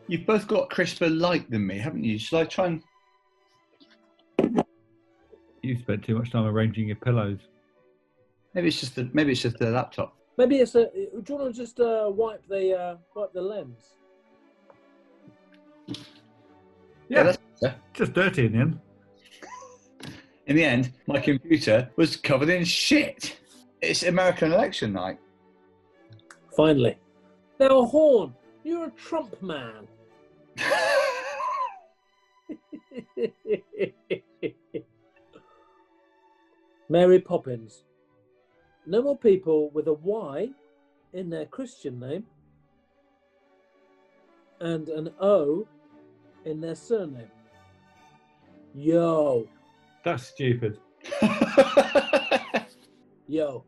You've both got crisper light than me, haven't you? Shall I try and... You spent too much time arranging your pillows. Maybe it's just the laptop. Maybe it's a. Do you want to just wipe the lens? Yeah, Yeah. just dirty in the end. In the end, my computer was covered in shit. It's American election night. Finally. Now, Horn, you're a Trump man. Mary Poppins. No more people with a Y in their Christian name and an O in their surname. Yo. That's stupid. Yo.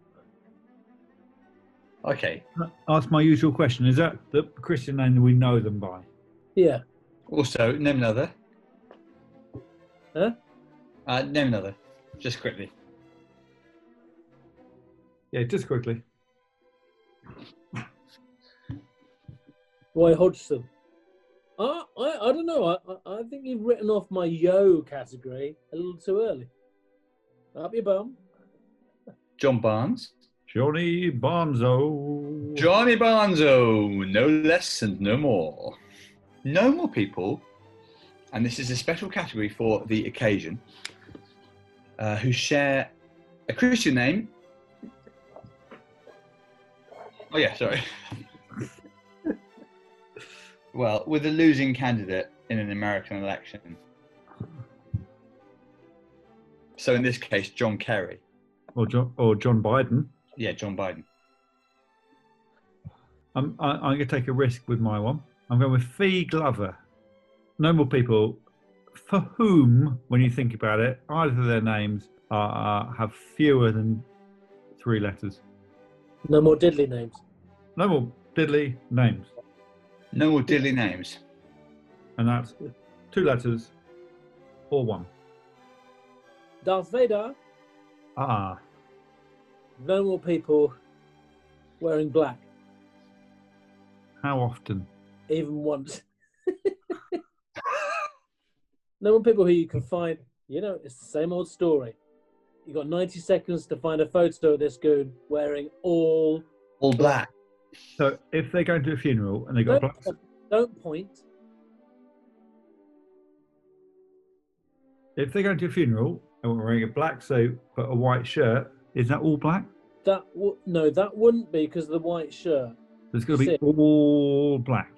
Okay. Ask my usual question. Is that the Christian name that we know them by? Yeah. Also, name another. Huh? Name another. Just quickly. Yeah, just quickly. Roy Hodgson. I don't know. I think you've written off my yo category a little too early. Up your bum. John Barnes. Johnny Bonzo. Johnny Bonzo. No less and no more. No more people, and this is a special category for the occasion, who share a Christian name. Oh yeah, sorry. Well, with a losing candidate in an American election. So in this case, John Kerry. Or John Biden. Yeah, John Biden. I'm going to take a risk with my one. I'm going with Fee Glover. No more people for whom, when you think about it, either of their names have fewer than 3 letters. No more diddly names. No more diddly names. No more diddly names. And that's 2 letters or 1. Darth Vader. No more people wearing black. How often? Even once. No more people who you can find. You know, it's the same old story. You got 90 seconds to find a photo of this goon wearing all black. So if they're going to a funeral and they got black... Don't point. If they're going to a funeral and we're wearing a black suit but a white shirt, is that all black? No, that wouldn't be because of the white shirt. There's going to be all black.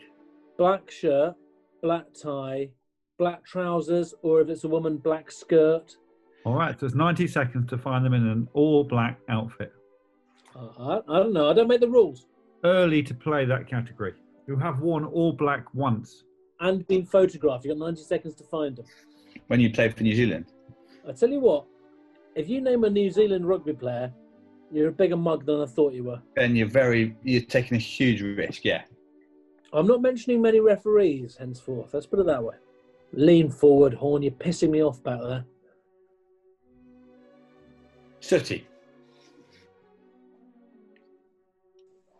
Black shirt, black tie, black trousers, or if it's a woman, black skirt. All right, so it's 90 seconds to find them in an all black outfit. I don't know. I don't make the rules. Early to play that category. You have worn all black once. And been photographed. You've got 90 seconds to find them. When you played for New Zealand? I tell you what, if you name a New Zealand rugby player, you're a bigger mug than I thought you were. And you're taking a huge risk, yeah. I'm not mentioning many referees henceforth. Let's put it that way. Lean forward, Horn. You're pissing me off back there. Sooty.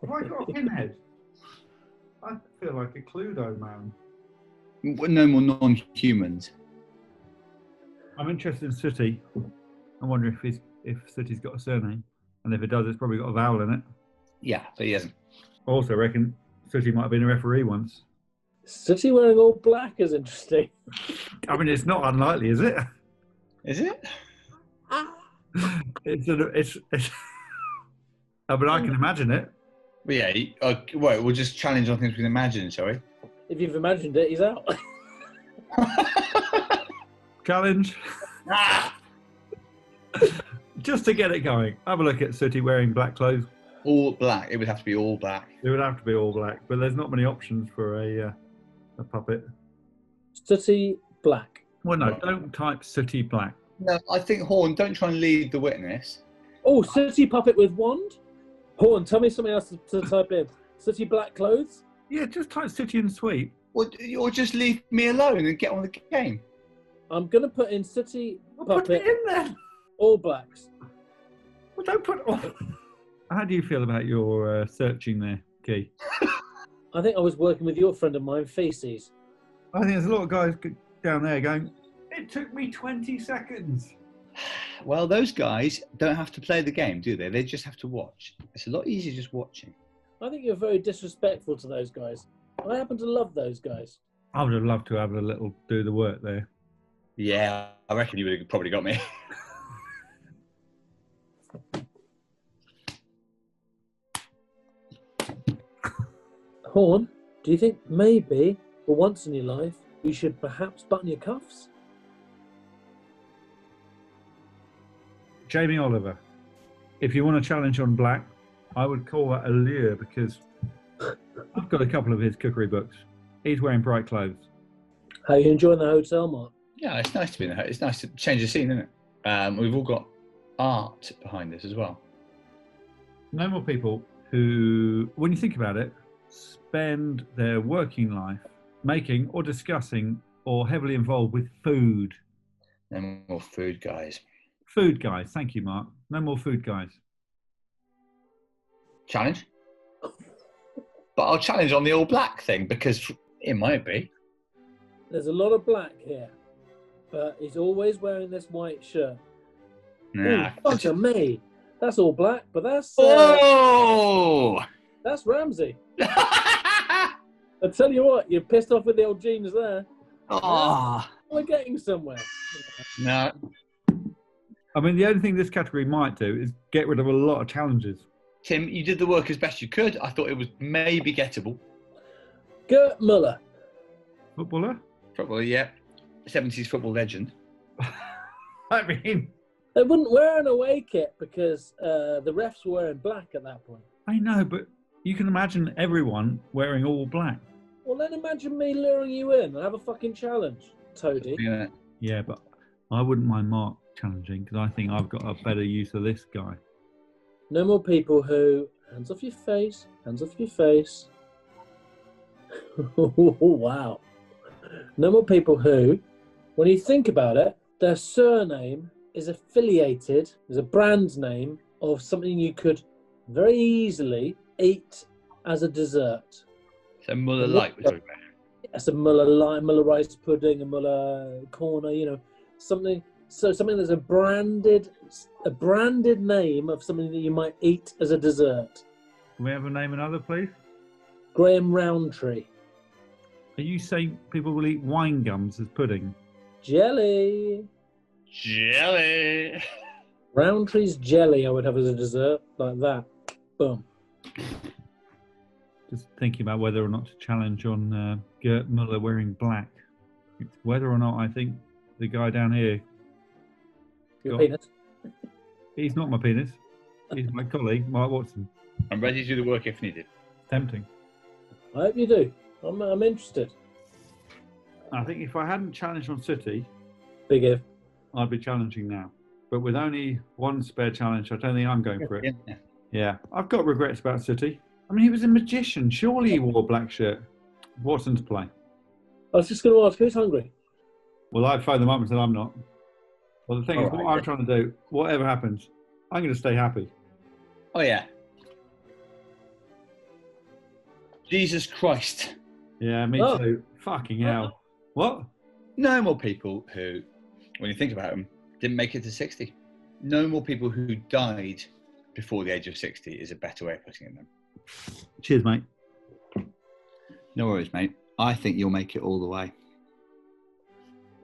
Have I got a pinhead? I feel like a Cluedo man. No more non-humans. I'm interested in Sooty. I wonder if Sooty's got a surname. And if it does, it's probably got a vowel in it. Yeah, but he hasn't. Also, I reckon Sooty might have been a referee once. Sooty wearing all black is interesting. I mean, it's not unlikely, is it? Is it? It's I mean, I can imagine it. Well, yeah, we'll just challenge on things we can imagine, shall we? If you've imagined it, he's out. Challenge. Just to get it going. Have a look at Sooty wearing black clothes. All black. It would have to be all black. It would have to be all black, but there's not many options for a puppet. Sooty black. Well, no, don't type Sooty black. No, I think, Horn, don't try and lead the witness. Oh, Sooty puppet with wand? Horn, tell me something else to type in. Sooty black clothes? Yeah, just type Sooty and sweet. Or just leave me alone and get on with the game. I'm going to put in Sooty puppet. Put it in there. All blacks. Well, don't put all. How do you feel about your searching there, Key? I think I was working with your friend of mine, Feces. I think there's a lot of guys down there going, it took me 20 seconds. Well, those guys don't have to play the game, do they? They just have to watch. It's a lot easier just watching. I think you're very disrespectful to those guys. I happen to love those guys. I would have loved to have a little do the work there. Yeah, I reckon you would have probably got me. Horn, do you think maybe, for once in your life, you should perhaps button your cuffs? Jamie Oliver, if you want a challenge on Black, I would call that a lure because I've got a couple of his cookery books. He's wearing bright clothes. How are you enjoying the hotel, Mark? Yeah, it's nice to be in the house. It's nice to change the scene, isn't it? We've all got art behind this as well. No more people who, when you think about it, spend their working life making or discussing or heavily involved with food. No more food guys. Food guys. Thank you, Mark. No more food guys. Challenge? But I'll challenge on the all black thing because it might be. There's a lot of black here, but he's always wearing this white shirt. Nah. Ooh, fuck me. That's all black, but that's that's Ramsey. I tell you what, you're pissed off with the old jeans there. Oh. We're getting somewhere. No. I mean, the only thing this category might do is get rid of a lot of challenges. Tim, you did the work as best you could. I thought it was maybe gettable. Gert Muller. Footballer? Football, yeah. 70s football legend. I mean, They wouldn't wear an away kit because the refs were wearing black at that point. I know, but you can imagine everyone wearing all black. Well, then imagine me luring you in and have a fucking challenge, Toady. Yeah. Yeah, but I wouldn't mind Mark challenging because I think I've got a better use of this guy. No more people who, hands off your face, hands off your face. Wow. No more people who, when you think about it, their surname is affiliated, is a brand name of something you could very easily eat as a dessert. So Muller Light we're talking about. That's a Muller rice pudding, a Muller corner, you know, something. So something that's a branded name of something that you might eat as a dessert. Can we have a name another, please? Graham Roundtree. Are you saying people will eat wine gums as pudding? Jelly. Jelly. Roundtree's jelly I would have as a dessert, like that. Boom. Just thinking about whether or not to challenge on Gert Muller wearing black. It's whether or not I think the guy down here, Your Go on. penis. he's not my penis. He's my colleague, Mark Watson. I'm ready to do the work if needed. Tempting. I hope you do. I'm interested. I think if I hadn't challenged on City, Big if. I'd be challenging now. But with only one spare challenge, I don't think I'm going for it. Yeah. Yeah, I've got regrets about City. I mean, he was a magician. Surely he wore a black shirt. Watson's play. I was just going to ask, who's hungry? Well, I phoned them up and said I'm not. Well, the thing All is, right, what I'm yeah. trying to do, whatever happens, I'm going to stay happy. Oh, yeah. Jesus Christ. Yeah, me Oh. too. Fucking hell. What? No more people who, when you think about them, didn't make it to 60. No more people who died before the age of 60 is a better way of putting it. Then. Cheers, mate. No worries, mate. I think you'll make it all the way.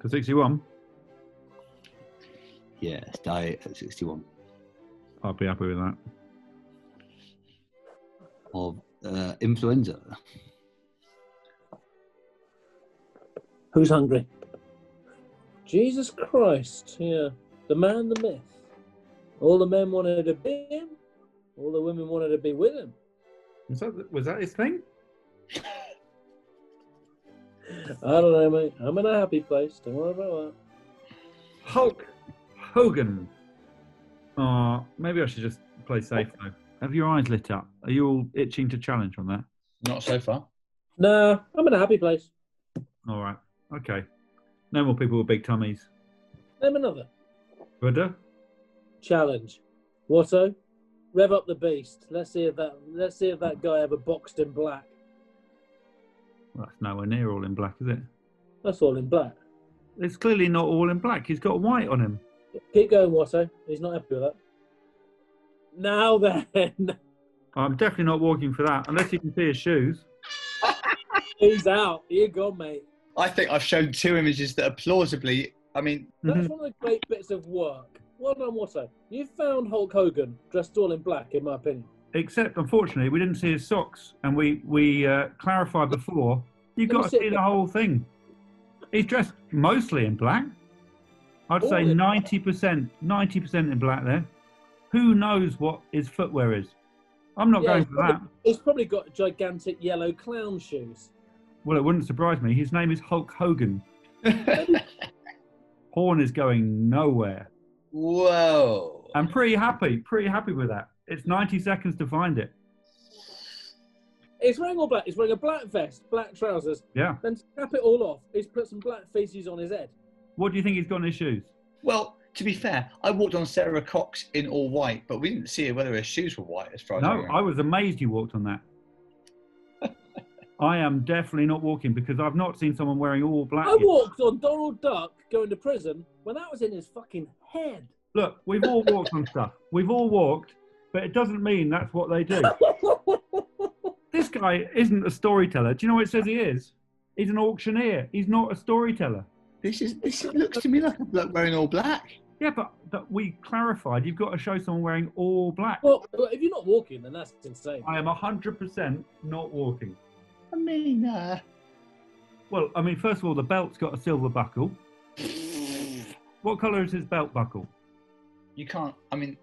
To 61, Yes, die at 61 I'll be happy with that. of influenza. Who's hungry? Jesus Christ, yeah. The man, the myth. All the men wanted to be him. All the women wanted to be with him. Was that his thing? I don't know, mate. I'm in a happy place. Don't worry about Hulk Hogan. Oh, maybe I should just play safe though. Have your eyes lit up? Are you all itching to challenge on that? Not so far. that. No, I'm in a happy place. All right. Okay. No more people with big tummies. Name another. Buddha? Challenge. Watto, rev up the beast. Let's see if that guy ever boxed in black. Well, that's nowhere near all in black, is it? That's all in black. It's clearly not all in black. He's got white on him. Keep going, Watto. He's not happy with that. Now then, I'm definitely not walking for that, unless you can see his shoes. he's out. You're gone, mate. I think I've shown 2 images that are plausibly. I mean, That's one of the great bits of work. Well done, Watto. You found Hulk Hogan dressed all in black, in my opinion. Except, unfortunately, we didn't see his socks, and we clarified before. You've got to see the whole thing. He's dressed mostly in black. I'd say 90% in black there. Who knows what his footwear is? I'm not going for that. He's probably got gigantic yellow clown shoes. Well, it wouldn't surprise me. His name is Hulk Hogan. Horn is going nowhere. whoa. I'm pretty happy with that. It's 90 seconds to find it. He's wearing all black. He's wearing a black vest, black trousers. Yeah. Then to cap it all off, he's put some black feces on his head. What do you think he's got in his shoes? Well, to be fair, I walked on Sarah Cox in all white, but we didn't see whether her shoes were white as far as I No, remember. I was amazed you walked on that. I am definitely not walking because I've not seen someone wearing all black. I walked on Donald Duck going to prison when that was in his fucking head. Look, we've all walked on stuff. We've all walked, but it doesn't mean that's what they do. This guy isn't a storyteller. Do you know what it says he is? He's an auctioneer. He's not a storyteller. This looks to me like a bloke wearing all black. Yeah, but we clarified you've got to show someone wearing all black. Well, if you're not walking, then that's insane. I am 100% not walking. I mean, Well, I mean, first of all, the belt's got a silver buckle. What colour is his belt buckle? you can't. I mean,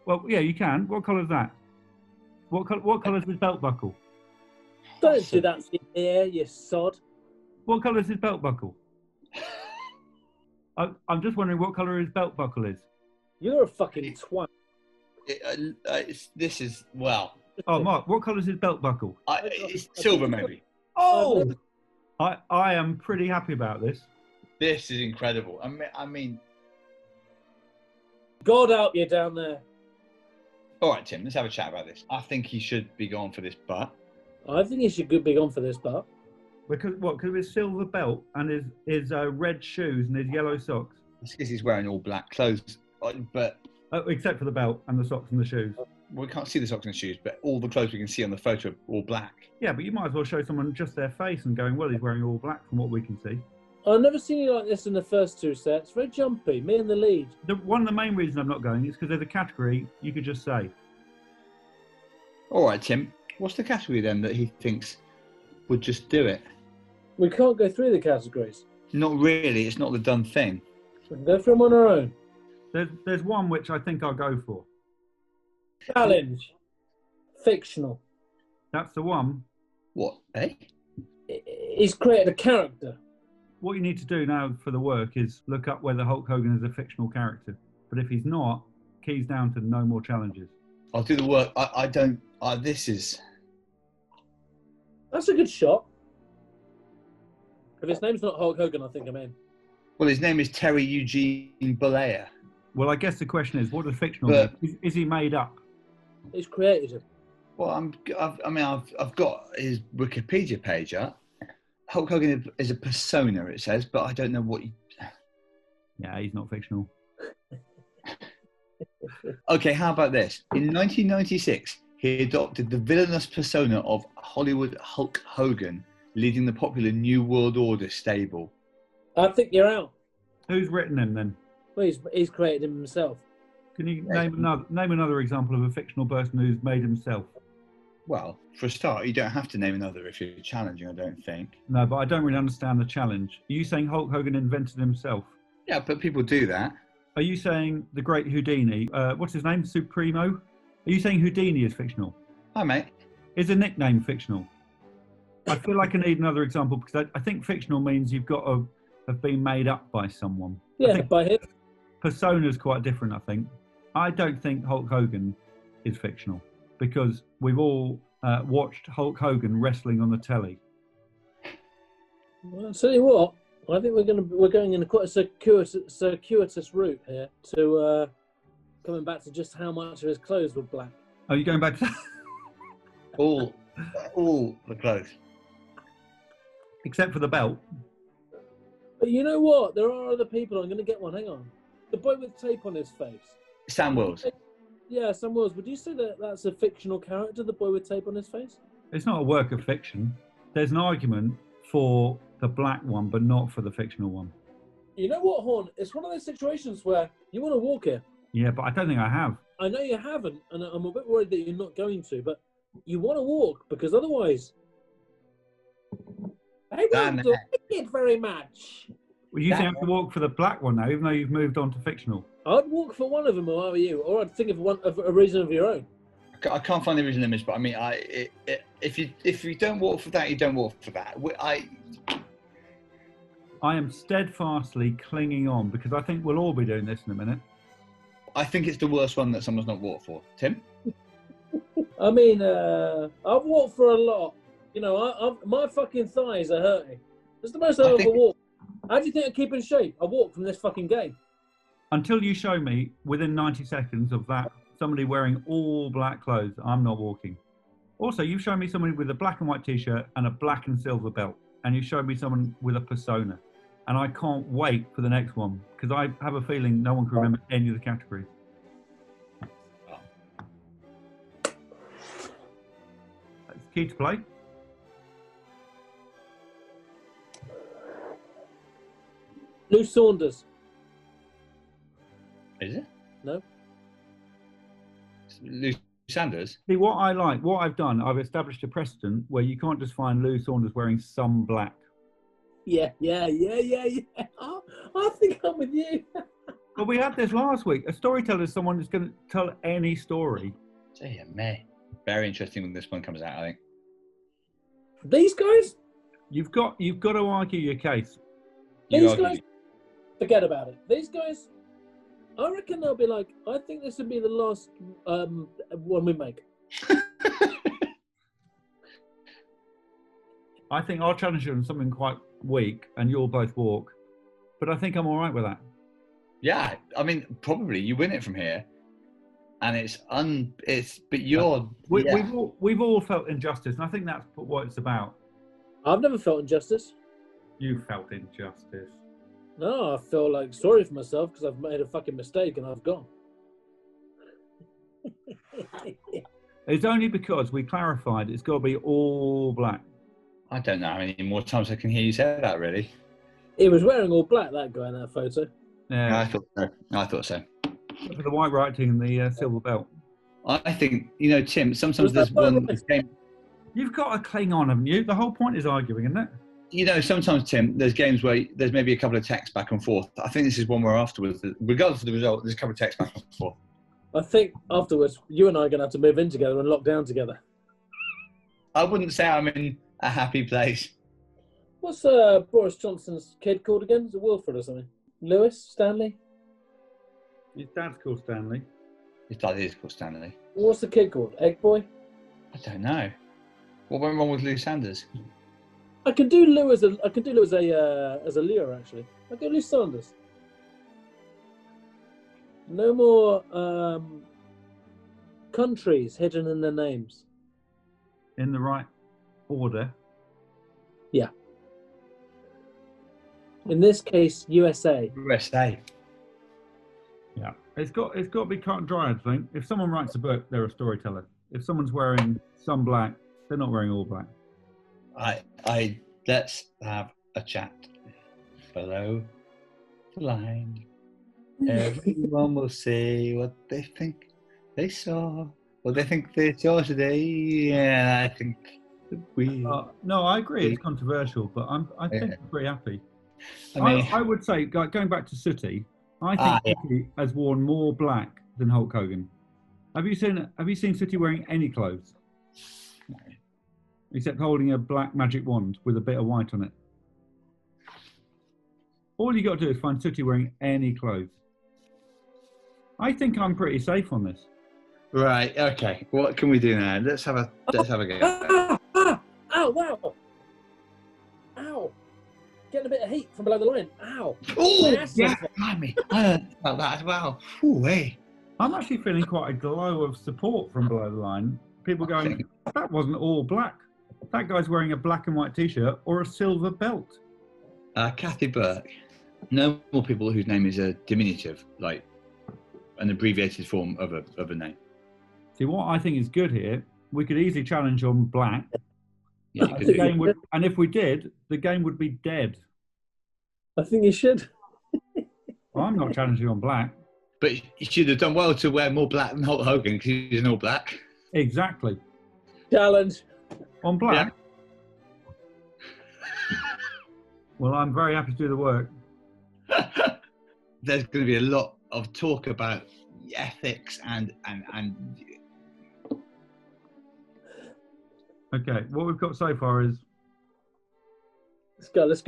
Well, yeah, you can. What colour is that? What colour is his belt buckle? Don't do that to your ear, you sod. What colour is his belt buckle? I'm just wondering what colour his belt buckle is. You're a fucking twat. this is well. Oh, Mark, what colour is his belt buckle? It's silver, maybe. Oh! I am pretty happy about this. This is incredible. I mean, God help you down there. all right, Tim. Let's have a chat about this. I think he should be going for this, but I think he should be on for this part. Because what? Because of his silver belt and his red shoes and his yellow socks. it's because he's wearing all black clothes. But Except for the belt and the socks and the shoes. we can't see the socks and shoes. But all the clothes we can see on the photo are all black. Yeah, but you might as well show someone just their face and going, well, he's wearing all black from what we can see. I've never seen you like this in the first 2 sets. Very jumpy. Me in the lead. One of the main reasons I'm not going is because there's a category you could just say. All right, Tim. What's the category then that he thinks would just do it? We can't go through the categories. Not really. It's not the done thing. We can go through them on our own. There's one which I think I'll go for. Challenge. Fictional. That's the one. What? Eh? He's created a character. What you need to do now for the work is look up whether Hulk Hogan is a fictional character. But if he's not, keys down to no more challenges. I'll do the work. I don't. This is. That's a good shot. If his name's not Hulk Hogan, I think I'm in. Well, his name is Terry Eugene Bollea. Well, I guess the question is, what does fictional But- mean? Is he made up? He's created him. Well, I've got his Wikipedia page up. Hulk Hogan is a persona, it says, but I don't know what. Yeah, he's not fictional. Okay, how about this? In 1996, he adopted the villainous persona of Hollywood Hulk Hogan, leading the popular New World Order stable. I think you're out. Who's written him then? Well, he's created him himself. Can you name another example of a fictional person who's made himself? Well, for a start, you don't have to name another if you're challenging, I don't think. No, but I don't really understand the challenge. Are you saying Hulk Hogan invented himself? Yeah, but people do that. Are you saying the great Houdini, what's his name, Supremo? Are you saying Houdini is fictional? Hi, mate. Is a nickname fictional? I feel like I need another example because I think fictional means you've got to have been made up by someone. I Yeah, think by him. Persona's quite different, I think. I don't think Hulk Hogan is fictional because we've all watched Hulk Hogan wrestling on the telly. Well, I'll tell you what. I think we're going in quite a circuitous route here to coming back to just how much of his clothes were black. Are you going back to All the clothes. except for the belt. But you know what? There are other people. I'm going to get one. Hang on. The boy with tape on his face. Sam Wills. Yeah, Sam Wills. Would you say that that's a fictional character, the boy with tape on his face? It's not a work of fiction. There's an argument for the black one, but not for the fictional one. You know what, Horn? It's one of those situations where you want to walk here. Yeah, but I don't think I have. I know you haven't, and I'm a bit worried that you're not going to, but you want to walk because otherwise... I don't like it very much. Well, you think I have to walk for the black one now, even though you've moved on to fictional. I'd walk for one of them, or how are you? Or I'd think of a reason of your own. I can't find the original image, but I mean, if you don't walk for that, you don't walk for that. I am steadfastly clinging on because I think we'll all be doing this in a minute. I think it's the worst one that someone's not walked for. Tim? I mean, I've walked for a lot. You know, my fucking thighs are hurting. It's the most I've ever walked. How do you think I keep in shape? I walk from this fucking game. Until you show me within 90 seconds of that somebody wearing all black clothes, I'm not walking. Also, you've shown me somebody with a black and white t-shirt and a black and silver belt, and you showed me someone with a persona. And I can't wait for the next one because I have a feeling no one can remember any of the categories. That's key to play. Lou Saunders. Is it? No. Lou Sanders? See, what I've done, I've established a precedent where you can't just find Lou Saunders wearing some black. Yeah. I think I'm with you. But we had this last week. A storyteller is someone who's going to tell any story. Dear me. Very interesting when this one comes out, I think. These guys? You've got to argue your case. These guys, forget about it. These guys, I reckon they'll be like, I think this would be the last one we make. I think I'll challenge you on something quite weak and you'll both walk. But I think I'm all right with that. Yeah, I mean, probably you win it from here. And but you're... We've all felt injustice, and I think that's what it's about. I've never felt injustice. You felt injustice. No, I feel like sorry for myself because I've made a fucking mistake and I've gone. It's only because we clarified it's got to be all black. I don't know how many more times I can hear you say that, really. He was wearing all black, that guy in that photo. Yeah, I thought so. For the white writing and the silver belt. I think, Tim, sometimes there's one game... You've got to cling on, haven't you? The whole point is arguing, isn't it? Sometimes, Tim, there's games where there's maybe a couple of texts back and forth. I think this is one where afterwards, regardless of the result, there's a couple of texts back and forth. I think afterwards, you and I are going to have to move in together and lock down together. I wouldn't say I'm in a happy place. What's Boris Johnson's kid called again? Is it Wilfred or something? Lewis? Stanley? His dad's called Stanley. His dad is called Stanley. What's the kid called? Egg Boy? I don't know. What went wrong with Lou Sanders? I can do Lou as a Leo actually. I go Lou Sanders. No more countries hidden in their names. In the right order. Yeah. In this case, USA. USA. Yeah, it's got to be cut and dry. I think if someone writes a book, they're a storyteller. If someone's wearing some black, they're not wearing all black. Let's have a chat below the line. Everyone will say what they think they saw, what they think they saw today, and I think we. No, I agree. It's controversial, but I think I'm pretty happy. I would say, going back to Sooty, I think Sooty has worn more black than Hulk Hogan. Have you seen Sooty wearing any clothes? No. Except holding a black magic wand with a bit of white on it. All you got to do is find Sooty wearing any clothes. I think I'm pretty safe on this. Right. Okay. What can we do now? Let's have a go. Ow! Wow! Ow! Getting a bit of heat from below the line. Ow! Oh, yeah, blimey. I heard about that as well. Ooh, hey. I'm actually feeling quite a glow of support from below the line. People going, that wasn't all black. That guy's wearing a black and white T-shirt or a silver belt. Kathy Burke. Normal people whose name is a diminutive, like an abbreviated form of a name. See, what I think is good here, we could easily challenge on black. Yeah, you And, could the do. game would, and if we did, the game would be dead. I think you should. Well, I'm not challenging on black. But you should have done well to wear more black than Hulk Hogan because he's in all black. Exactly. Challenge. On black. Well, I'm very happy to do the work. There's going to be a lot of talk about ethics and Okay, what we've got so far is Let's go. It's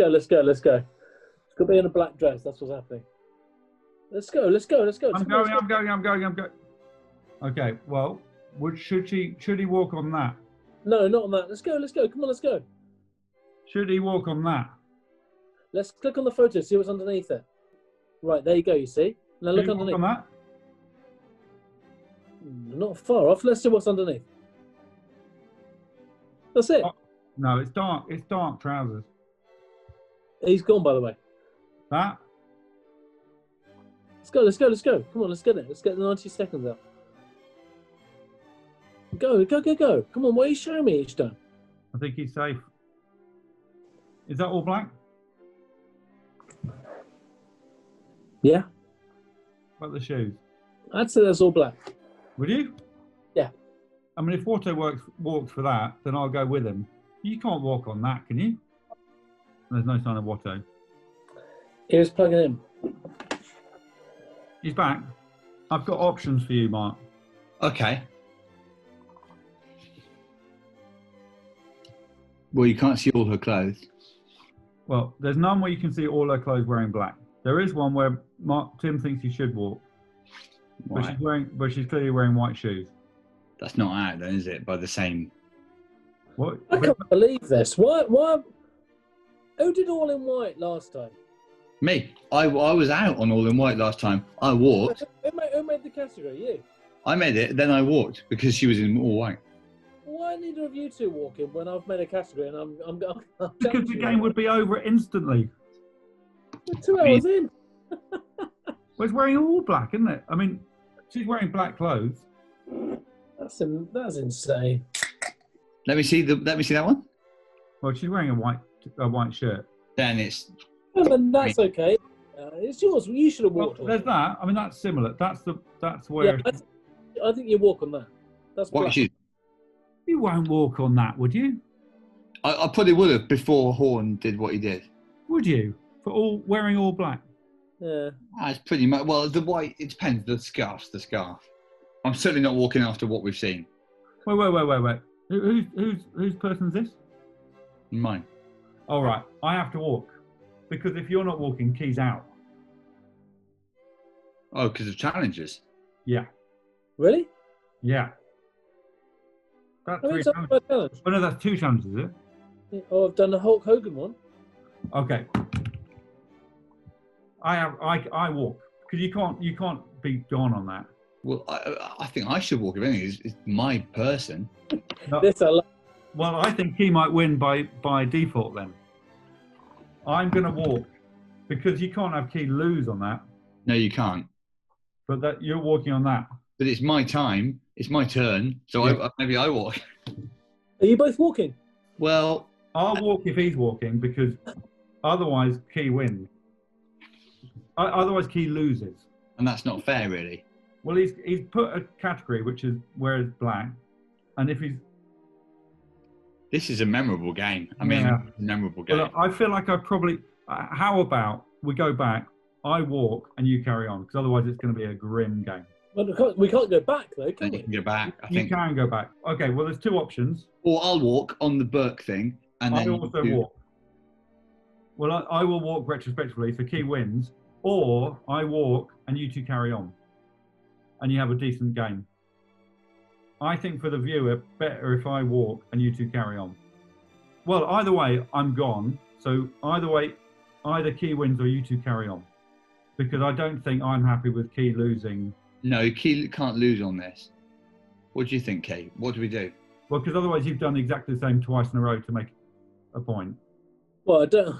got to be in a black dress. That's what's happening. Let's go. I'm going. Okay, well, should he walk on that? No, not on that. Let's go. Come on, let's go. Should he walk on that? Let's click on the photo, see what's underneath it. Right, there you go, you see? Now look Should he walk underneath. on that? Not far off. Let's see what's underneath. That's it. Oh. No, it's dark. It's dark trousers. He's gone, by the way. That? Let's go. Come on, let's get it. Let's get the 90 seconds up. Go. Come on, what are you showing me each time? I think he's safe. Is that all black? Yeah, What about the shoes? I'd say that's all black. Would you? Yeah. I mean, if Watto walks for that, then I'll go with him. You can't walk on that, can you? There's no sign of Watto. He was plugging in. He's back. I've got options for you, Mark. okay. Well, you can't see all her clothes. Well, there's none where you can see all her clothes wearing black. There is one where Tim thinks he should walk, Why? but she's clearly wearing white shoes. That's not out then, is it? By the same. What? I can't believe this. Why? Who did all in white last time? Me. I was out on all in white last time. I walked. Who made the category? You. I made it. Then I walked because she was in all white. Why are neither of you two walking when I've made a category and I'm Because the game would be over instantly. We're 2 hours in. Well, it's wearing all black, isn't it? I mean, she's wearing black clothes. That's insane. Let me see that one. Well, she's wearing a white shirt. Then it's And that's okay. It's yours. You should have Well, walked on there's it. that. I mean, that's similar. That's where Yeah, I think you walk on that. That's white black. shoes. you won't walk on that, would you? I probably would have before Horn did what he did. Would you? For all wearing all black. Yeah. That's pretty much. Well, the white. It depends. The scarf. I'm certainly not walking after what we've seen. Wait. Whose person's this? Mine. All right, I have to walk because if you're not walking, Key's out. Oh, because of challenges. Yeah. Really? Yeah. That's I mean, three it's not challenges. my challenge. Oh no, that's 2 challenges, is it? Oh, I've done the Hulk Hogan one. Okay. I walk because you can't be gone on that. Well, I think I should walk. If anything, it's my person. No, This I love. well, I think Key might win by default then. I'm going to walk because you can't have Key lose on that, No, you can't. but that you're walking on that. But it's my time. It's my turn. So Yeah. maybe I walk. Are you both walking? Well, I'll walk if he's walking because otherwise Key wins. Otherwise Key loses. and that's not fair, really. Well, he's put a category which is where it's black, and if he's This is a memorable game. I mean, Yeah. memorable game. well, I feel like I probably. How about we go back? I walk and you carry on because otherwise it's going to be a grim game. Well, we can't go back though, can then you we? can go back. I You think, can go back. Okay, well, there's 2 options. or I'll walk on the Burke thing, and I then also you do- walk. Well, I will walk retrospectively, so Key wins, or I walk and you 2 carry on, and you have a decent game. I think for the viewer, better if I walk and you 2 carry on. Well, either way, I'm gone. So either way, either Key wins or you 2 carry on, because I don't think I'm happy with Key losing. No, Key can't lose on this. What do you think, Kate? What do we do? Well, because otherwise you've done exactly the same twice in a row to make a point. Well, I don't.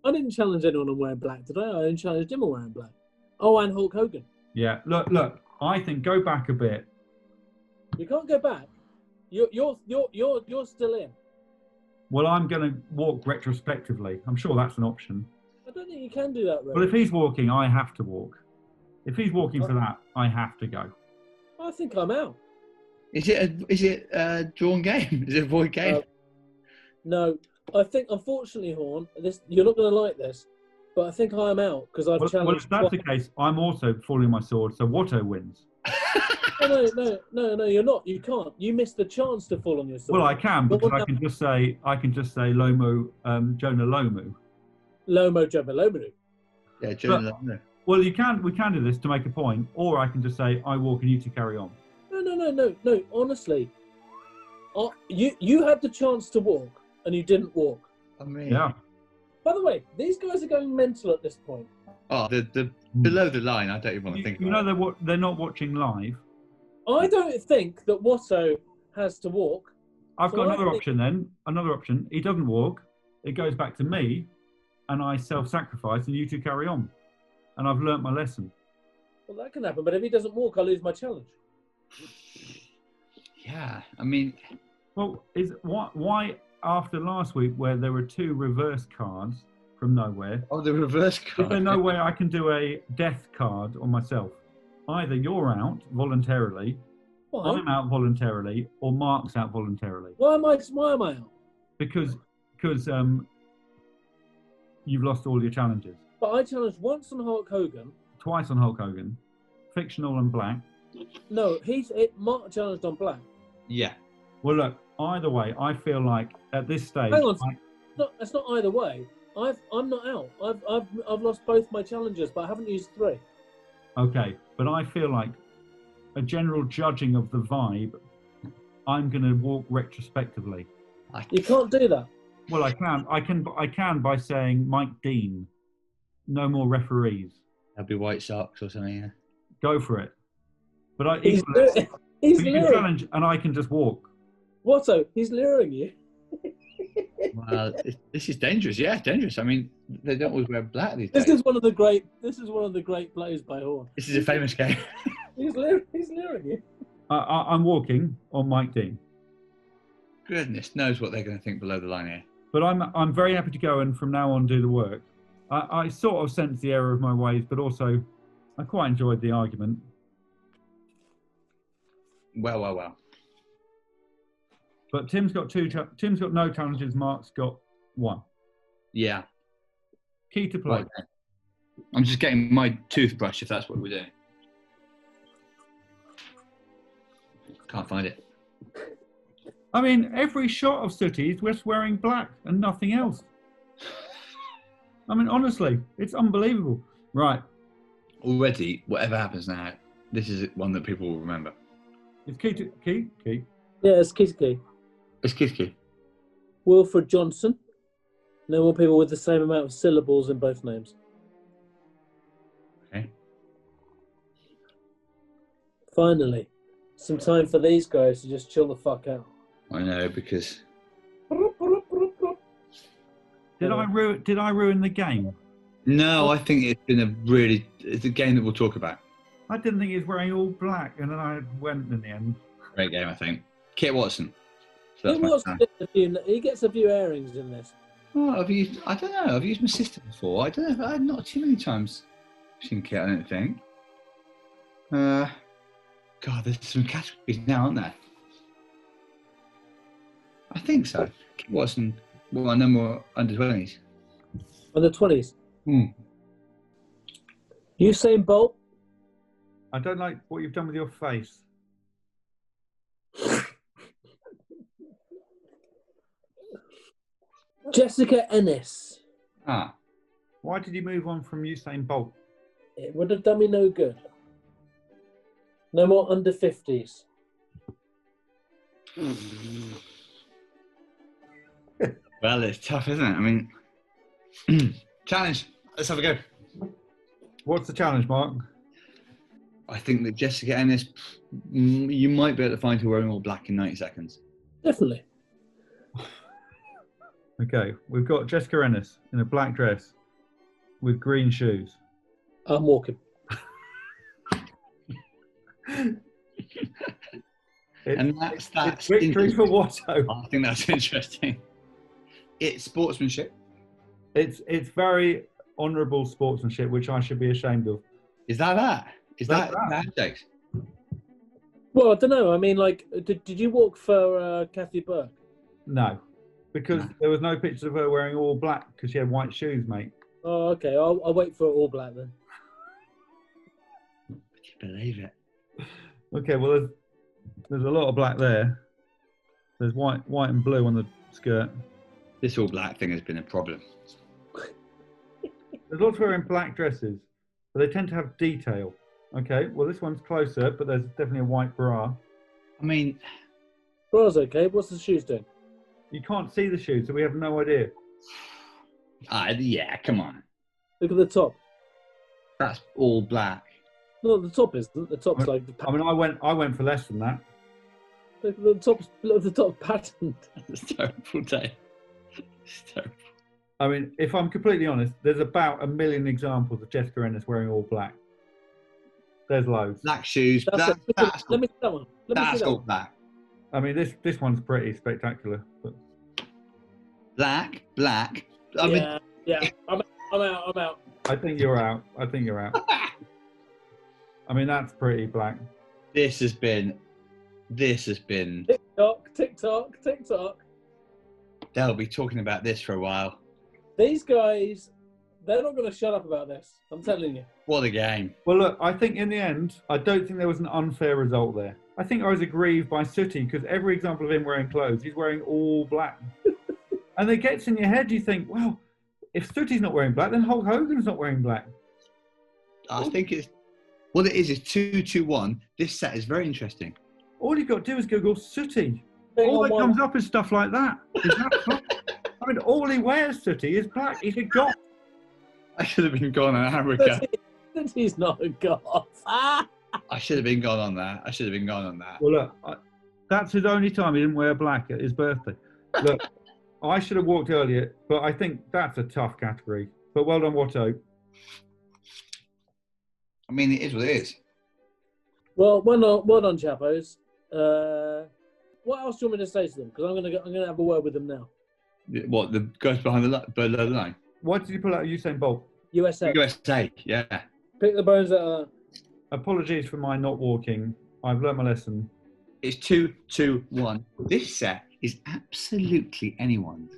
I didn't challenge anyone on wearing black today. I only challenged him on wearing black. Oh, and Hulk Hogan. Yeah. Look. I think go back a bit. You can't go back. You're still in. Well, I'm going to walk retrospectively. I'm sure that's an option. I don't think you can do that, Ray. Well, if he's walking, I have to walk. If he's walking for that, I have to go. I think I'm out. Is it a drawn game? Is it a void game? No, I think, unfortunately, Horn, you're not going to like this, but I think I am out because I've challenged. Well, if that's the case, I'm also falling my sword, so Watto wins. No, you're not. You can't. You missed the chance to fall on your sword. Well, I can, because I can just say Lomo, Jonah Lomu. Lomo Jonah Lomu. Yeah, Jonah Lomu. Well, we can do this to make a point, or I can just say I walk and you two carry on. No. Honestly, you had the chance to walk and you didn't walk. I mean, yeah. By the way, these guys are going mental at this point. Oh, the below the line. I don't even want to think. You know they're not watching live. I don't think that Watto has to walk. I've got another option then. Another option. He doesn't walk. It goes back to me, and I self-sacrifice, and you two carry on. And I've learnt my lesson. Well, that can happen, but if he doesn't walk, I lose my challenge. Yeah, I mean, well, why after last week where there were 2 reverse cards from nowhere? Oh, the reverse card. Is there no way I can do a death card on myself? Either you're out voluntarily, Why? I'm out voluntarily, or Mark's out voluntarily. Why am I out? Because you've lost all your challenges. But I challenged once on Hulk Hogan. Twice on Hulk Hogan, fictional and black. No, Mark challenged on black. Yeah. Well, look. Either way, I feel like at this stage. Hang on, it's not either way. I'm not out. I've lost both my challenges, but I haven't used 3. Okay, but I feel like a general judging of the vibe, I'm going to walk retrospectively. You can't do that. Well, I can. I can by saying Mike Dean. No more referees. That'd be White Sox or something. Yeah. Go for it. But He's you can challenge, and I can just walk. Watto, he's luring you. Well, this is dangerous. Yeah, dangerous. I mean, they don't always wear black these days. This is one of the great plays by Horn. This is a famous game. He's luring you. I'm walking on Mike Dean. Goodness knows what they're going to think below the line here. But I'm very happy to go and from now on do the work. I sort of sense the error of my ways, but also I quite enjoyed the argument. Well. But Tim's got no challenges. Mark's got 1. Yeah. Key to play. Right. I'm just getting my toothbrush if that's what we're doing. Can't find it. I mean, every shot of Sooty is just wearing black and nothing else. I mean, honestly, it's unbelievable. Right. Already, whatever happens now, this is one that people will remember. It's key. Yeah, it's key. It's key. Wilfred Johnson. No more people with the same amount of syllables in both names. Okay. Finally, some time for these guys to just chill the fuck out. I know, because... Did I ruin the game? No, I think it's a game that we'll talk about. I didn't think he was wearing all black, and then I went in the end. Great game, I think. Kit Watson. So He gets a few airings in this. Oh, I don't know. I've used my sister before. I don't know. I've not too many times seen Kit, I don't think. God, there's some categories now, aren't there? I think so. Kit Watson. Well, no more under 20s. Under 20s? Usain Bolt? I don't like what you've done with your face. Jessica Ennis. Ah. Why did you move on from Usain Bolt? It would have done me no good. No more under 50s. Well, it's tough, isn't it? I mean, challenge. Let's have a go. What's the challenge, Mark? I think that Jessica Ennis, you might be able to find her wearing all black in 90 seconds. Definitely. Okay, we've got Jessica Ennis in a black dress with green shoes. I'm walking. And that's it's victory for Watto. I think that's interesting. It's sportsmanship. It's very honourable sportsmanship, which I should be ashamed of. Is that? Is That's that that. handshakes? Well, I don't know. I mean, like, did you walk for Kathy Burke? No, because there was no pictures of her wearing all black because she had white shoes, mate. Oh, okay. I'll wait for all black then. Would you believe it? Okay, well, there's a lot of black there. There's white and blue on the skirt. This all black thing has been a problem. There's lots wearing black dresses, but they tend to have detail. Okay, well, this one's closer, but there's definitely a white bra. I mean, Bra's okay. What's the shoes doing? You can't see the shoes, so we have no idea. yeah, come on. Look at the top. That's all black. No, the top isn't. The top's like the I mean, I went for less than that. Look at the top. Look at the top pattern. It's a terrible day. It's terrible. I mean, if I'm completely honest, there's about 1 million examples of Jessica Ennis wearing all black. There's loads. Black shoes. Let me see that one. Let me see That's that all one. black. I mean, this one's pretty spectacular. But Black. I mean, Yeah. I'm out. I think you're out. I mean, that's pretty black. this has been. TikTok. They'll be talking about this for a while. These guys, they're not going to shut up about this. I'm telling you. What a game. Well, look, I think in the end, I don't think there was an unfair result there. I think I was aggrieved by Sooty because every example of him wearing clothes, he's wearing all black. And it gets in your head, you think, well, if Sooty's not wearing black, then Hulk Hogan's not wearing black. I think it's. What it is 2-2-1. This set is very interesting. All you've got to do is Google Sooty. All that comes up is stuff like that. Is that black? I mean, all he wears, Sooty, is black. He's a goth. I should have been gone on America. He's not a goth. I should have been gone on that. Well, look, that's his only time he didn't wear black at his birthday. Look, I should have walked earlier, but I think that's a tough category. But well done, Watto. I mean, it is what it is. Well done, chappos. What else do you want me to say to them? Because I'm gonna have a word with them now. What, the guys below the line? Why did you pull out Usain Bolt? USA. USA, yeah. Pick the bones out of that. Apologies for my not walking. I've learnt my lesson. It's 2-2-1. This set is absolutely anyone's.